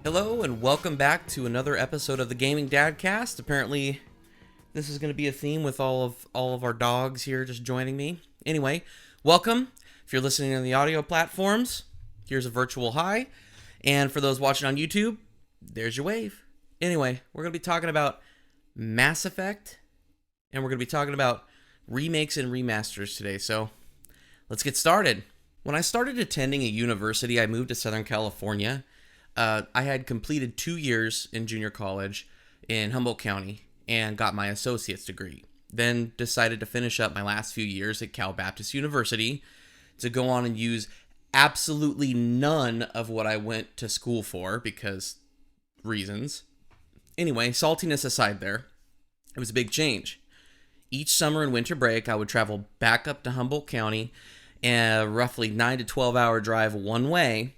Hello and welcome back to another episode of the Gaming Dadcast. Apparently, this is going to be a theme with all of our dogs here just joining me. Anyway, welcome. If you're listening on the audio platforms, here's a virtual hi. And for those watching on YouTube, there's your wave. Anyway, we're going to be talking about Mass Effect, and we're going to be talking about remakes and remasters today. So, let's get started. When I started attending a university, I moved to Southern California. I had completed 2 years in junior college in Humboldt County and got my associate's degree. Then decided to finish up my last few years at Cal Baptist University to go on and use absolutely none of what I went to school for because reasons. Anyway, saltiness aside there, it was a big change. Each summer and winter break, I would travel back up to Humboldt County, a roughly 9 to 12 hour drive one way,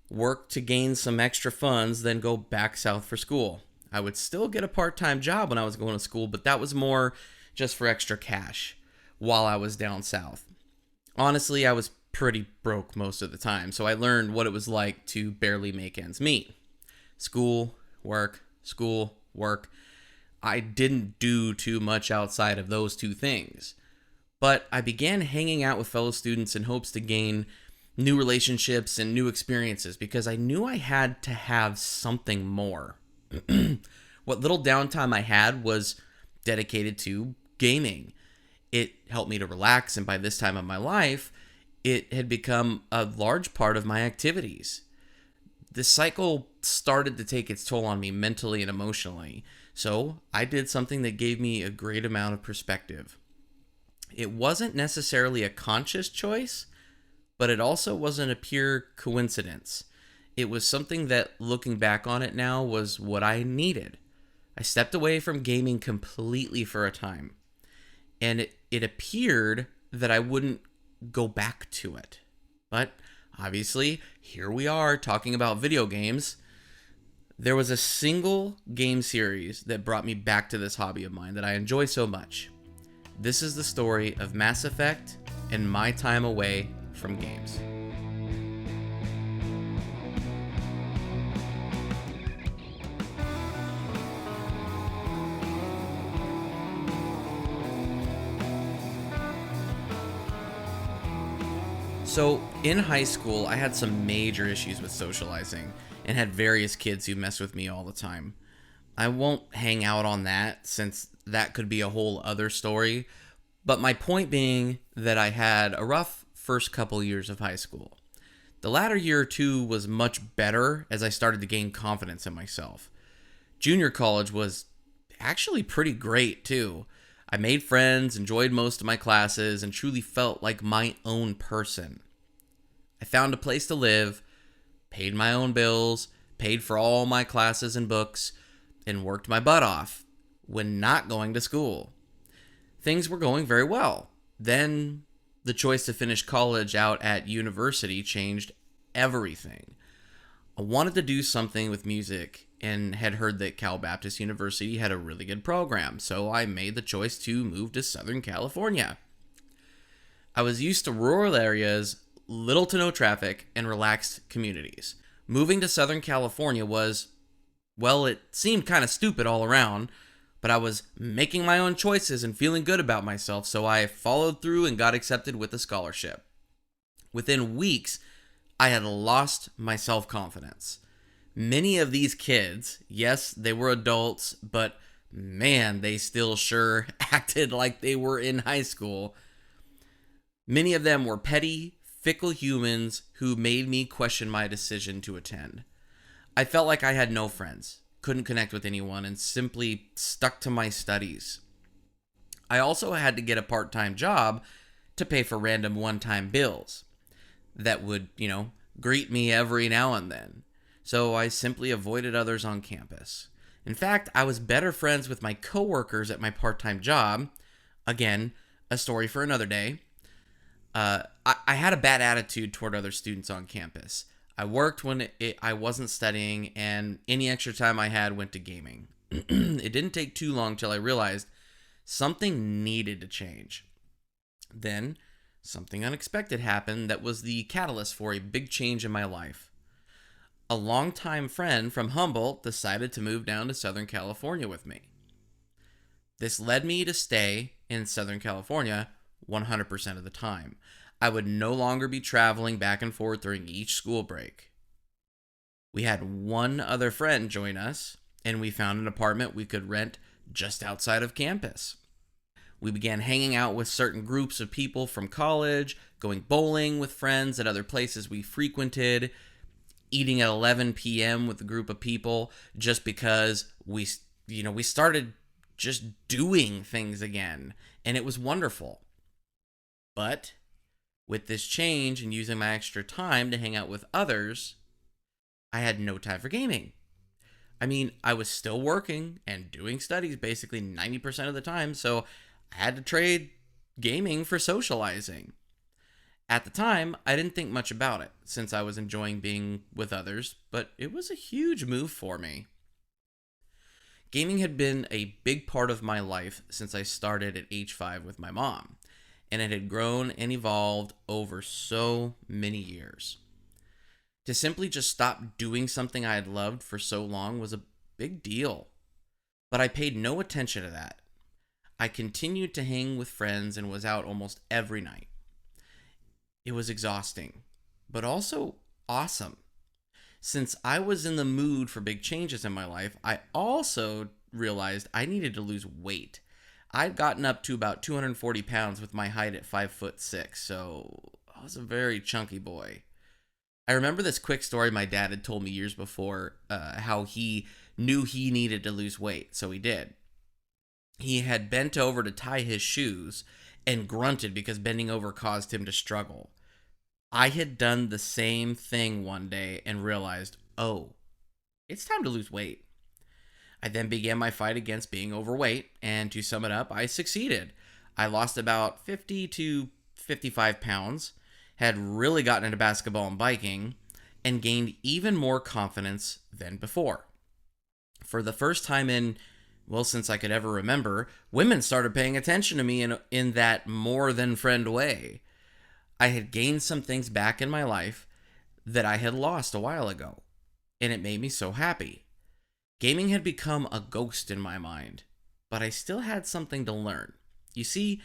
work to gain some extra funds, then go back south for school. I would still get a part-time job when I was going to school, but that was more just for extra cash while I was down south. Honestly, I was pretty broke most of the time, so I learned what it was like to barely make ends meet. School, work. I didn't do too much outside of those two things. But I began hanging out with fellow students in hopes to gain new relationships and new experiences because I knew I had to have something more. What little downtime I had was dedicated to gaming. It helped me to relax, and by this time of my life, it had become a large part of my activities. This cycle started to take its toll on me mentally and emotionally, so I did something that gave me a great amount of perspective. It wasn't necessarily a conscious choice, but it also wasn't a pure coincidence. It was something that, looking back on it now, was what I needed. I stepped away from gaming completely for a time, and it appeared that I wouldn't go back to it. But obviously, here we are talking about video games. There was a single game series that brought me back to this hobby of mine that I enjoy so much. This is the story of Mass Effect and my time away from games. So, in high school, I had some major issues with socializing and had various kids who messed with me all the time. I won't hang out on that since that could be a whole other story, but my point being that I had a rough first couple years of high school. The latter year or two was much better as I started to gain confidence in myself. Junior college was actually pretty great too. I made friends, enjoyed most of my classes, and truly felt like my own person. I found a place to live, paid my own bills, paid for all my classes and books, and worked my butt off when not going to school. Things were going very well. Then the choice to finish college out at university changed everything. I wanted to do something with music and had heard that Cal Baptist University had a really good program, so I made the choice to move to Southern California. I was used to rural areas, little to no traffic, and relaxed communities. Moving to Southern California was, well, it seemed kind of stupid all around, but I was making my own choices and feeling good about myself, so I followed through and got accepted with a scholarship. Within weeks, I had lost my self-confidence. Many of these kids, yes, they were adults, but man, they still sure acted like they were in high school. Many of them were petty, fickle humans who made me question my decision to attend. I felt like I had no friends, couldn't connect with anyone, and simply stuck to my studies. I also had to get a part-time job to pay for random one-time bills that would, greet me every now and then. So I simply avoided others on campus. In fact, I was better friends with my coworkers at my part-time job. Again, a story for another day. I had a bad attitude toward other students on campus. I worked when I wasn't studying, and any extra time I had went to gaming. It didn't take too long till I realized something needed to change. Then, something unexpected happened that was the catalyst for a big change in my life. A longtime friend from Humboldt decided to move down to Southern California with me. This led me to stay in Southern California 100% of the time. I would no longer be traveling back and forth during each school break. We had one other friend join us, and we found an apartment we could rent just outside of campus. We began hanging out with certain groups of people from college, going bowling with friends at other places we frequented, eating at 11 p.m. with a group of people just because we started just doing things again, and it was wonderful. But with this change and using my extra time to hang out with others, I had no time for gaming. I mean, I was still working and doing studies basically 90% of the time, so I had to trade gaming for socializing. At the time, I didn't think much about it, since I was enjoying being with others, but it was a huge move for me. Gaming had been a big part of my life since I started at age 5 with my mom, and it had grown and evolved over so many years. To simply just stop doing something I had loved for so long was a big deal, but I paid no attention to that. I continued to hang with friends and was out almost every night. It was exhausting, but also awesome. Since I was in the mood for big changes in my life, I also realized I needed to lose weight. I'd gotten up to about 240 pounds with my height at 5'6", so I was a very chunky boy. I remember this quick story my dad had told me years before, how he knew he needed to lose weight, so he did. He had bent over to tie his shoes and grunted because bending over caused him to struggle. I had done the same thing one day and realized, oh, it's time to lose weight. I then began my fight against being overweight, and to sum it up, I succeeded. I lost about 50 to 55 pounds, had really gotten into basketball and biking, and gained even more confidence than before. For the first time since I could ever remember, women started paying attention to me in that more than friend way. I had gained some things back in my life that I had lost a while ago, and it made me so happy. Gaming had become a ghost in my mind, but I still had something to learn. You see,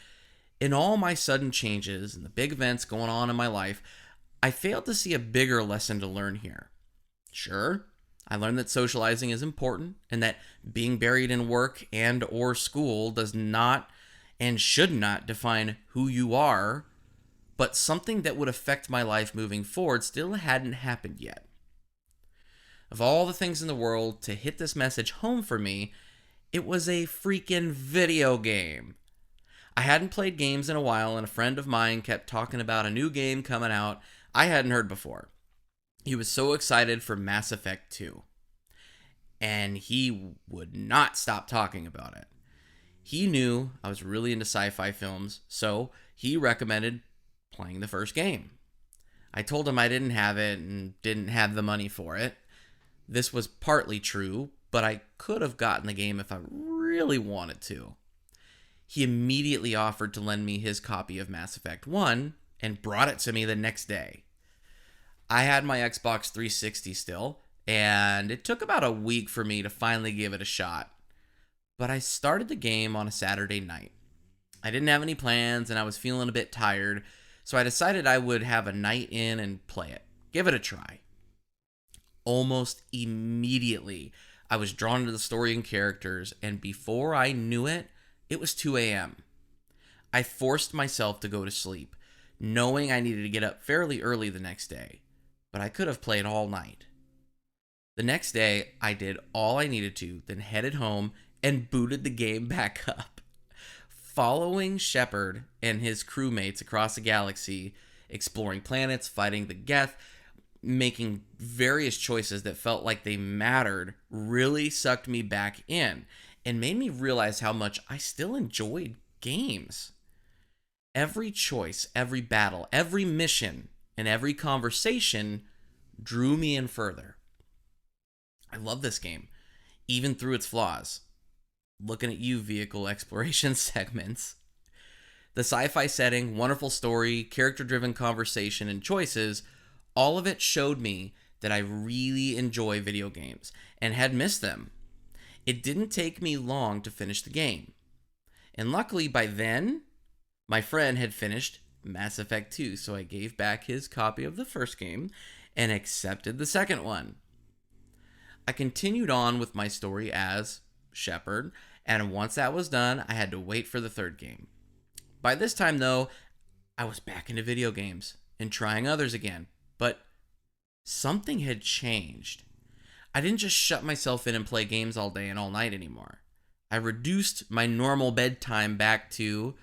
in all my sudden changes and the big events going on in my life, I failed to see a bigger lesson to learn here. Sure, I learned that socializing is important and that being buried in work and or school does not and should not define who you are, but something that would affect my life moving forward still hadn't happened yet. Of all the things in the world to hit this message home for me, it was a freaking video game. I hadn't played games in a while, and a friend of mine kept talking about a new game coming out I hadn't heard before. He was so excited for Mass Effect 2, and he would not stop talking about it. He knew I was really into sci-fi films, so he recommended playing the first game. I told him I didn't have it and didn't have the money for it. This was partly true, but I could have gotten the game if I really wanted to. He immediately offered to lend me his copy of Mass Effect 1 and brought it to me the next day. I had my Xbox 360 still, and it took about a week for me to finally give it a shot. But I started the game on a Saturday night. I didn't have any plans, and I was feeling a bit tired, so I decided I would have a night in and play it. Give it a try. Almost immediately, I was drawn to the story and characters, and before I knew it, it was 2 a.m. I forced myself to go to sleep, knowing I needed to get up fairly early the next day, but I could have played all night. The next day, I did all I needed to, then headed home and booted the game back up. Following Shepard and his crewmates across the galaxy, exploring planets, fighting the Geth, making various choices that felt like they mattered, really sucked me back in and made me realize how much I still enjoyed games. Every choice, every battle, every mission, and every conversation drew me in further. I love this game, even through its flaws. Looking at you, vehicle exploration segments. The sci-fi setting, wonderful story, character-driven conversation, and choices, all of it showed me that I really enjoy video games and had missed them. It didn't take me long to finish the game. And luckily by then, my friend had finished Mass Effect 2, so I gave back his copy of the first game and accepted the second one. I continued on with my story as Shepard, and once that was done, I had to wait for the third game. By this time, though, I was back into video games and trying others again, but something had changed. I didn't just shut myself in and play games all day and all night anymore. I reduced my normal bedtime back to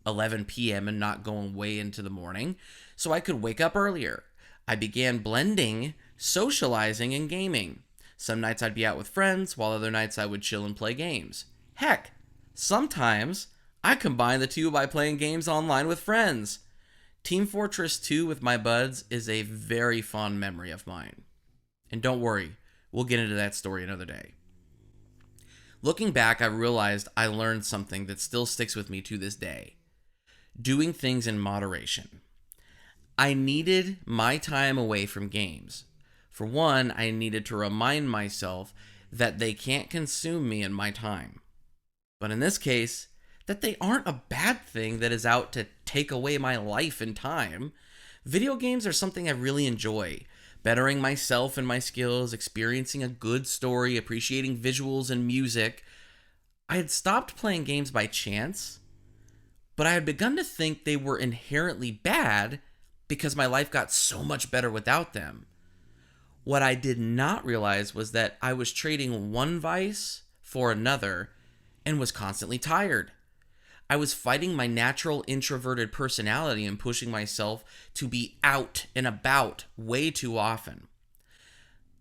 11 p.m. and not going way into the morning, so I could wake up earlier. I began blending socializing and gaming. Some nights I'd be out with friends, while other nights I would chill and play games. Heck, sometimes I combine the two by playing games online with friends. Team Fortress 2 with my buds is a very fond memory of mine. And don't worry, we'll get into that story another day. Looking back, I realized I learned something that still sticks with me to this day. Doing things in moderation. I needed my time away from games. For one, I needed to remind myself that they can't consume me and my time. But in this case, that they aren't a bad thing that is out to take away my life and time. Video games are something I really enjoy. Bettering myself and my skills, experiencing a good story, appreciating visuals and music. I had stopped playing games by chance, but I had begun to think they were inherently bad because my life got so much better without them. What I did not realize was that I was trading one vice for another and was constantly tired. I was fighting my natural introverted personality and pushing myself to be out and about way too often.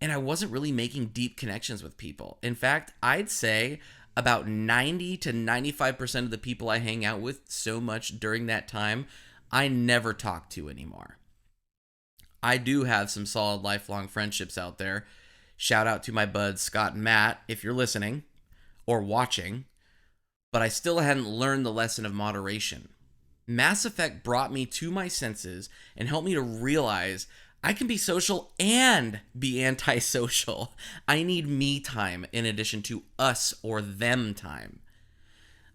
And I wasn't really making deep connections with people. In fact, I'd say about 90 to 95% of the people I hang out with so much during that time, I never talk to anymore. I do have some solid lifelong friendships out there. Shout out to my buds Scott and Matt, if you're listening or watching. But I still hadn't learned the lesson of moderation. Mass Effect brought me to my senses and helped me to realize I can be social and be antisocial. I need me time in addition to us or them time.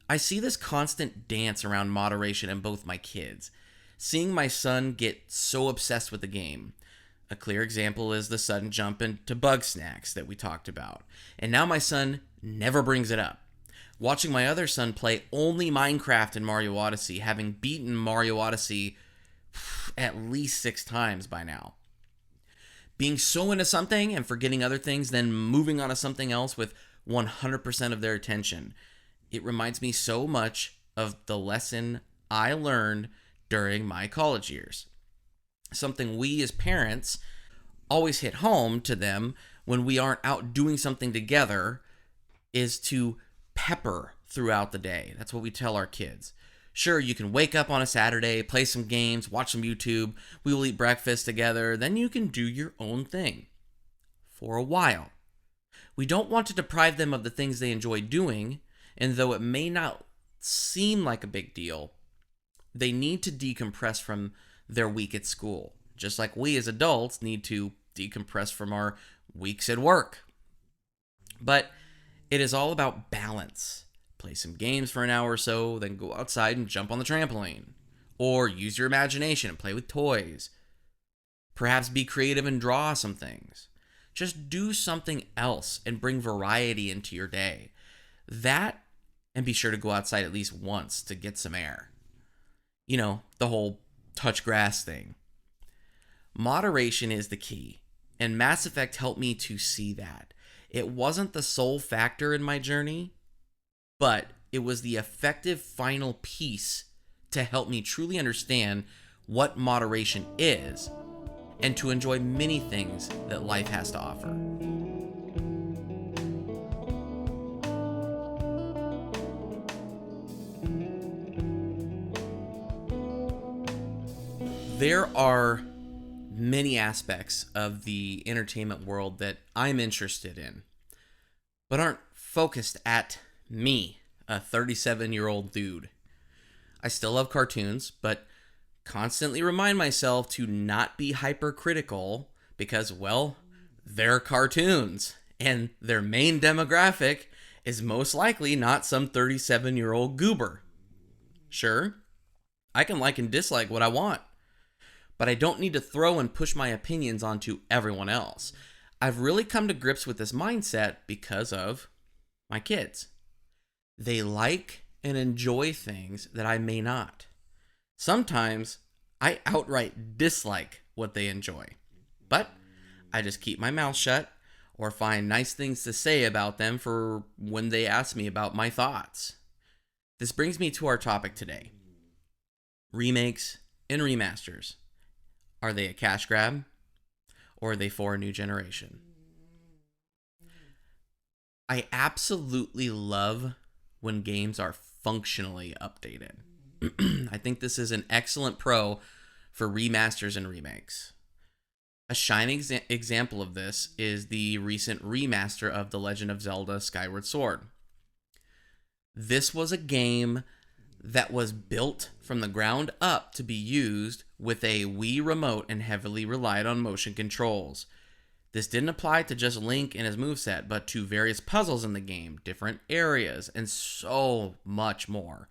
I see this constant dance around moderation in both my kids. Seeing my son get so obsessed with the game. A clear example is the sudden jump into bug snacks that we talked about. And now my son never brings it up. Watching my other son play only Minecraft and Mario Odyssey, having beaten Mario Odyssey at least 6 times by now. Being so into something and forgetting other things, then moving on to something else with 100% of their attention. It reminds me so much of the lesson I learned during my college years. Something we as parents always hit home to them when we aren't out doing something together is to pepper throughout the day. That's what we tell our kids. Sure, you can wake up on a Saturday, play some games, watch some YouTube, we will eat breakfast together, then you can do your own thing. For a while. We don't want to deprive them of the things they enjoy doing, and though it may not seem like a big deal, they need to decompress from their week at school, just like we as adults need to decompress from our weeks at work. But it is all about balance. Play some games for an hour or so, then go outside and jump on the trampoline. Or use your imagination and play with toys. Perhaps be creative and draw some things. Just do something else and bring variety into your day. That, and be sure to go outside at least once to get some air. You know, the whole touch grass thing. Moderation is the key, and Mass Effect helped me to see that. It wasn't the sole factor in my journey, but it was the effective final piece to help me truly understand what moderation is and to enjoy many things that life has to offer. There are many aspects of the entertainment world that I'm interested in, but aren't focused at me, a 37-year-old dude. I still love cartoons, but constantly remind myself to not be hypercritical because, well, They're cartoons, and their main demographic is most likely not some 37-year-old goober. Sure, I can like and dislike what I want, but I don't need to throw and push my opinions onto everyone else. I've really come to grips with this mindset because of my kids. They like and enjoy things that I may not. Sometimes I outright dislike what they enjoy, but I just keep my mouth shut or find nice things to say about them for when they ask me about my thoughts. This brings me to our topic today. Remakes and remasters. Are they a cash grab, or are they for a new generation? I absolutely love when games are functionally updated. I think this is an excellent pro for remasters and remakes. A shining example of this is the recent remaster of The Legend of Zelda Skyward Sword. This was a game that was built from the ground up to be used with a Wii remote and heavily relied on motion controls. This didn't apply to just Link and his moveset, but to various puzzles in the game, different areas, and so much more.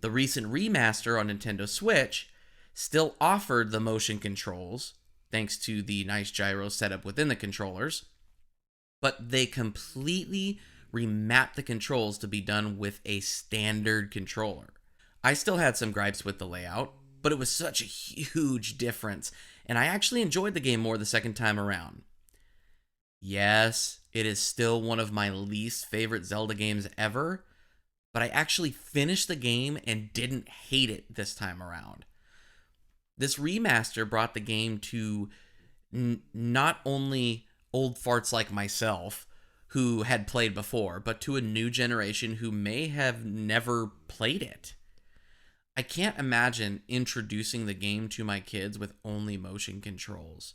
The recent remaster on Nintendo Switch still offered the motion controls, thanks to the nice gyro setup within the controllers, but they completely remapped the controls to be done with a standard controller. I still had some gripes with the layout, but it was such a huge difference, and I actually enjoyed the game more the second time around. Yes, it is still one of my least favorite Zelda games ever, but I actually finished the game and didn't hate it this time around. This remaster brought the game to not only old farts like myself, who had played before, but to a new generation who may have never played it. I can't imagine introducing the game to my kids with only motion controls.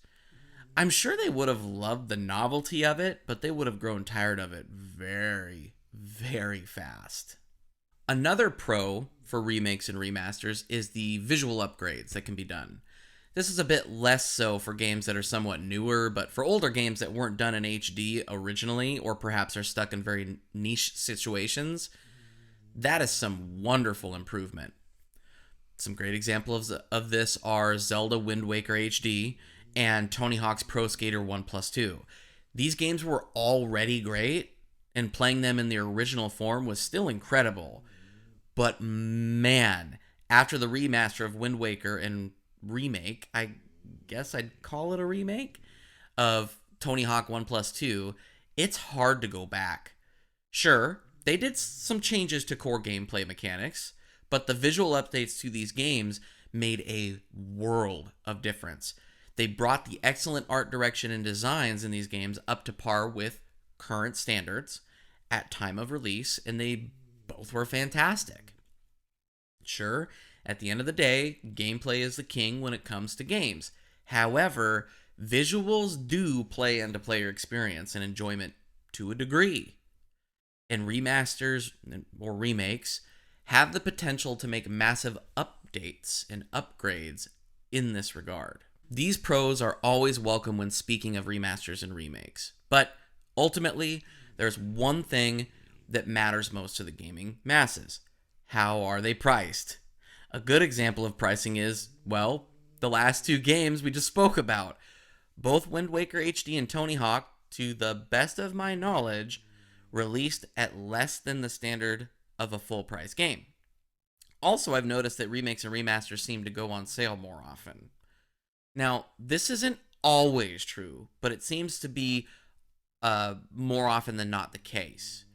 I'm sure they would have loved the novelty of it, but they would have grown tired of it very, very fast. Another pro for remakes and remasters is the visual upgrades that can be done. This is a bit less so for games that are somewhat newer, but for older games that weren't done in HD originally, or perhaps are stuck in very niche situations, that is some wonderful improvement. Some great examples of this are Zelda Wind Waker HD and Tony Hawk's Pro Skater 1+2. These games were already great, and playing them in the original form was still incredible. But man, after the remaster of Wind Waker and remake, I guess I'd call it a remake, of Tony Hawk 1+2, it's hard to go back. Sure, they did some changes to core gameplay mechanics, but the visual updates to these games made a world of difference. They brought the excellent art direction and designs in these games up to par with current standards at time of release, and they both were fantastic. Sure, at the end of the day, gameplay is the king when it comes to games. However, visuals do play into player experience and enjoyment to a degree. And remasters or remakes have the potential to make massive updates and upgrades in this regard. These pros are always welcome when speaking of remasters and remakes. But ultimately, there's one thing that matters most to the gaming masses. How are they priced? A good example of pricing is, well, the last two games we just spoke about. Both Wind Waker HD and Tony Hawk, to the best of my knowledge, released at less than the standard of a full price game. Also, I've noticed that remakes and remasters seem to go on sale more often. Now, this isn't always true, but it seems to be more often than not the case.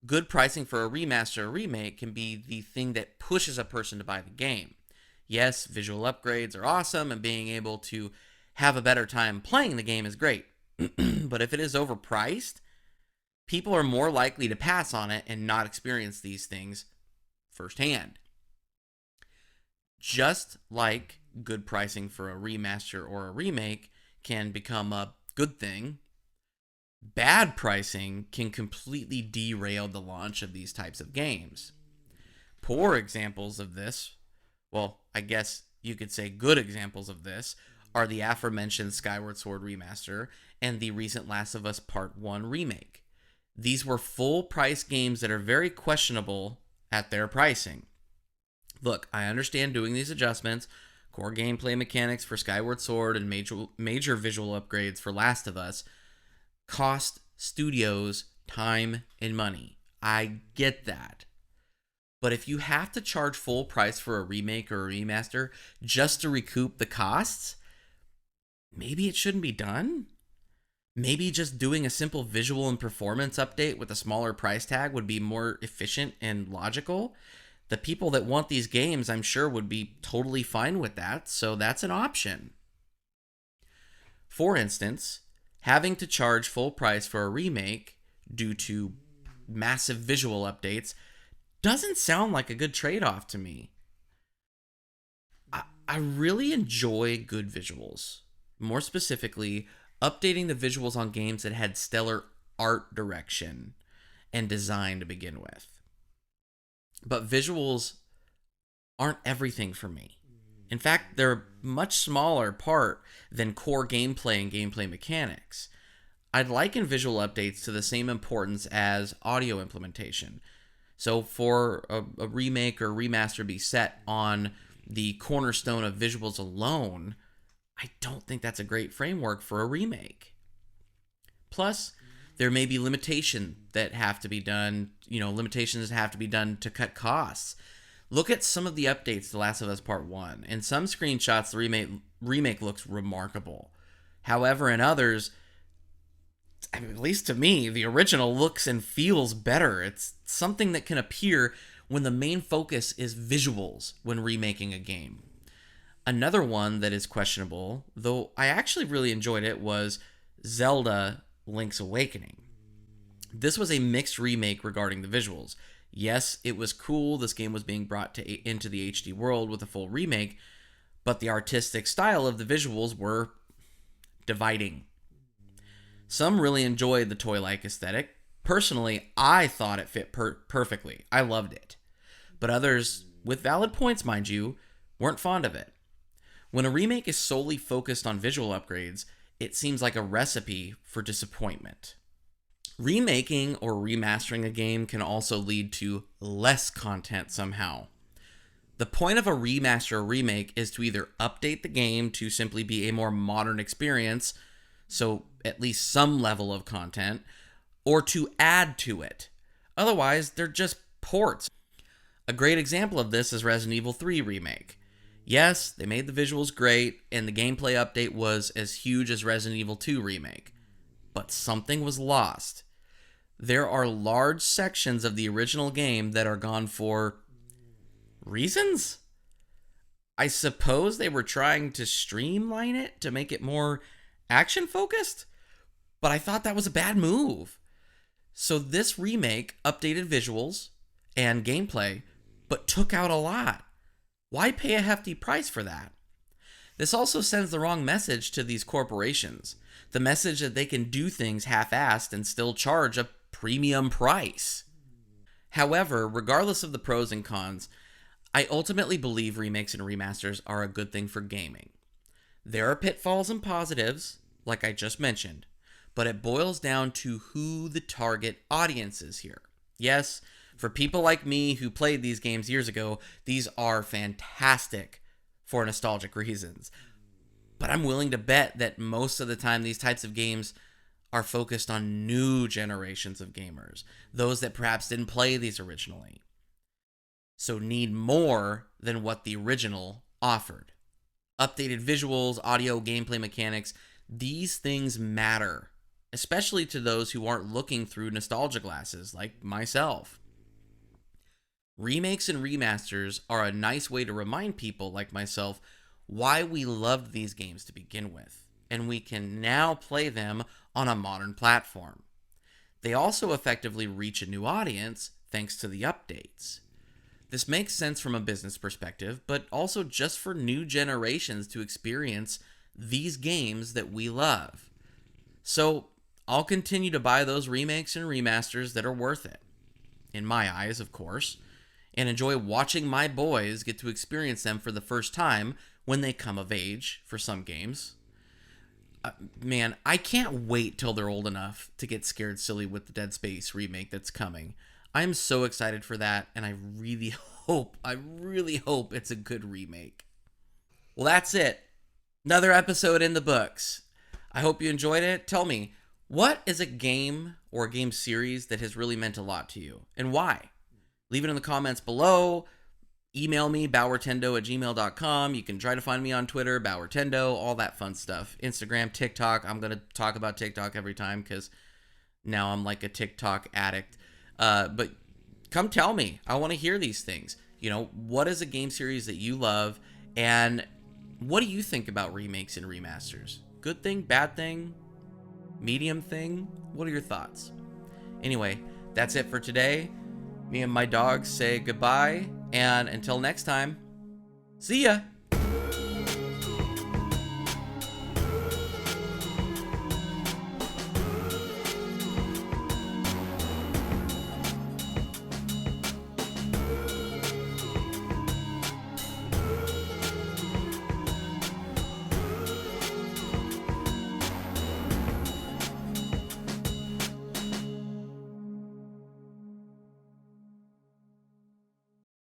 Good pricing for a remaster or remake can be the thing that pushes a person to buy the game. Yes, visual upgrades are awesome, and being able to have a better time playing the game is great. But if it is overpriced, people are more likely to pass on it and not experience these things firsthand. Just like good pricing for a remaster or a remake can become a good thing, bad pricing can completely derail the launch of these types of games. Poor examples of this, well, I guess you could say good examples of this, are the aforementioned Skyward Sword remaster and the recent Last of Us Part 1 remake. These were full price games that are very questionable at their pricing. Look, I understand doing these adjustments, core gameplay mechanics for Skyward Sword and major visual upgrades for Last of Us, cost studios time and money. I get that. But if you have to charge full price for a remake or a remaster just to recoup the costs, maybe it shouldn't be done? Maybe just doing a simple visual and performance update with a smaller price tag would be more efficient and logical. The people that want these games, I'm sure, would be totally fine with that, so that's an option. For instance, having to charge full price for a remake due to massive visual updates doesn't sound like a good trade-off to me. I really enjoy good visuals. More specifically, updating the visuals on games that had stellar art direction and design to begin with. But visuals aren't everything for me. In fact, they're a much smaller part than core gameplay and gameplay mechanics. I'd liken visual updates to the same importance as audio implementation. So for a remake or remaster be set on the cornerstone of visuals alone, I don't think that's a great framework for a remake. Plus, there may be limitations that have to be done to cut costs. Look at some of the updates to The Last of Us Part 1. In some screenshots, the remake looks remarkable. However, in others, at least to me, the original looks and feels better. It's something that can appear when the main focus is visuals when remaking a game. Another one that is questionable, though I actually really enjoyed it, was Zelda Link's Awakening. This was a mixed remake regarding the visuals. Yes, it was cool this game was being brought into the HD world with a full remake, but the artistic style of the visuals were dividing. Some really enjoyed the toy-like aesthetic. Personally, I thought it fit perfectly. I loved it. But others, with valid points mind you, weren't fond of it. When a remake is solely focused on visual upgrades, it seems like a recipe for disappointment. Remaking or remastering a game can also lead to less content somehow. The point of a remaster or remake is to either update the game to simply be a more modern experience, so at least some level of content, or to add to it. Otherwise, they're just ports. A great example of this is Resident Evil 3 Remake. Yes, they made the visuals great, and the gameplay update was as huge as Resident Evil 2 Remake. But something was lost. There are large sections of the original game that are gone for reasons? I suppose they were trying to streamline it to make it more action-focused? But I thought that was a bad move. So this remake updated visuals and gameplay, but took out a lot. Why pay a hefty price for that? This also sends the wrong message to these corporations. The message that they can do things half-assed and still charge a premium price. However, regardless of the pros and cons, I ultimately believe remakes and remasters are a good thing for gaming. There are pitfalls and positives, like I just mentioned, but it boils down to who the target audience is here. Yes, for people like me who played these games years ago, these are fantastic for nostalgic reasons. But I'm willing to bet that most of the time these types of games are focused on new generations of gamers, those that perhaps didn't play these originally, so need more than what the original offered. Updated visuals, audio, gameplay mechanics, these things matter, especially to those who aren't looking through nostalgia glasses like myself. Remakes and remasters are a nice way to remind people like myself why we loved these games to begin with, and we can now play them on a modern platform. They also effectively reach a new audience thanks to the updates. This makes sense from a business perspective, but also just for new generations to experience these games that we love. So I'll continue to buy those remakes and remasters that are worth it, in my eyes, of course, and enjoy watching my boys get to experience them for the first time when they come of age for some games. Man, I can't wait till they're old enough to get scared silly with the Dead Space remake that's coming. I'm so excited for that, and I really hope it's a good remake. Well, that's it. Another episode in the books. I hope you enjoyed it. Tell me, what is a game or a game series that has really meant a lot to you, and why? Leave it in the comments below. Email me, bowertendo@gmail.com. You can try to find me on Twitter, bowertendo, all that fun stuff. Instagram, TikTok. I'm going to talk about TikTok every time because now I'm like a TikTok addict. But come tell me. I want to hear these things. You know, what is a game series that you love? And what do you think about remakes and remasters? Good thing, bad thing, medium thing? What are your thoughts? Anyway, that's it for today. Me and my dogs say goodbye, and until next time, see ya!